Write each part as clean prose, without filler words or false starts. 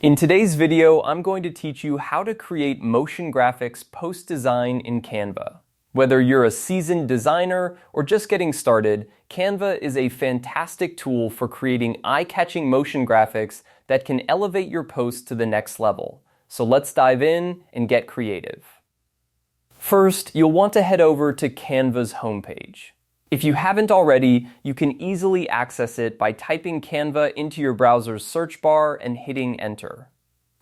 In today's video, I'm going to teach you how to create motion graphics post-design in Canva. Whether you're a seasoned designer or just getting started, Canva is a fantastic tool for creating eye-catching motion graphics that can elevate your posts to the next level. So let's dive in and get creative. First, you'll want to head over to Canva's homepage. If you haven't already, you can easily access it by typing Canva into your browser's search bar and hitting enter.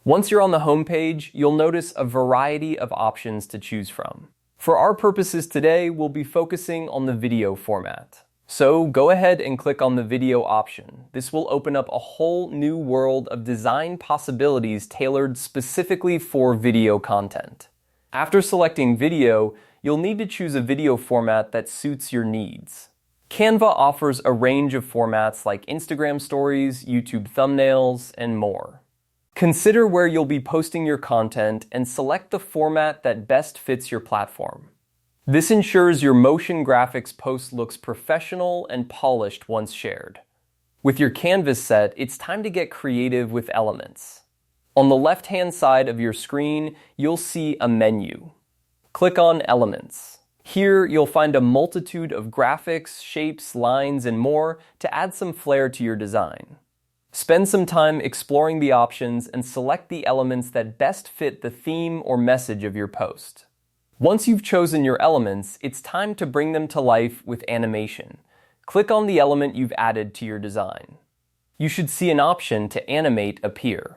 Once you're on the homepage, you'll notice a variety of options to choose from. For our purposes today, we'll be focusing on the video format. So go ahead and click on the video option. This will open up a whole new world of design possibilities tailored specifically for video content. After selecting video, you'll need to choose a video format that suits your needs. Canva offers a range of formats like Instagram stories, YouTube thumbnails, and more. Consider where you'll be posting your content and select the format that best fits your platform. This ensures your motion graphics post looks professional and polished once shared. With your canvas set, it's time to get creative with elements. On the left-hand side of your screen, you'll see a menu. Click on Elements. Here, you'll find a multitude of graphics, shapes, lines, and more to add some flair to your design. Spend some time exploring the options and select the elements that best fit the theme or message of your post. Once you've chosen your elements, it's time to bring them to life with animation. Click on the element you've added to your design. You should see an option to animate appear.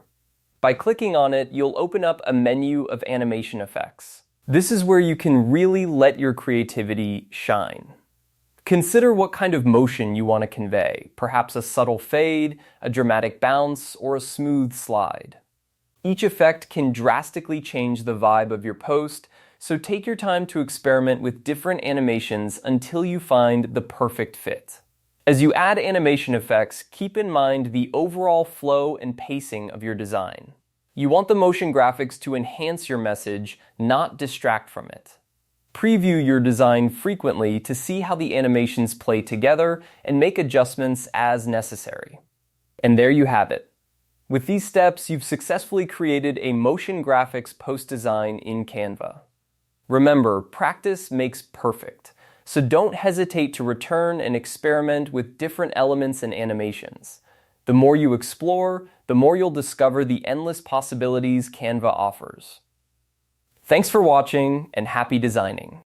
By clicking on it, you'll open up a menu of animation effects. This is where you can really let your creativity shine. Consider what kind of motion you want to convey, perhaps a subtle fade, a dramatic bounce, or a smooth slide. Each effect can drastically change the vibe of your post, so take your time to experiment with different animations until you find the perfect fit. As you add animation effects, keep in mind the overall flow and pacing of your design. You want the motion graphics to enhance your message, not distract from it. Preview your design frequently to see how the animations play together and make adjustments as necessary. And there you have it. With these steps, you've successfully created a motion graphics post design in Canva. Remember, practice makes perfect, so don't hesitate to return and experiment with different elements and animations. The more you explore, the more you'll discover the endless possibilities Canva offers. Thanks for watching, and happy designing!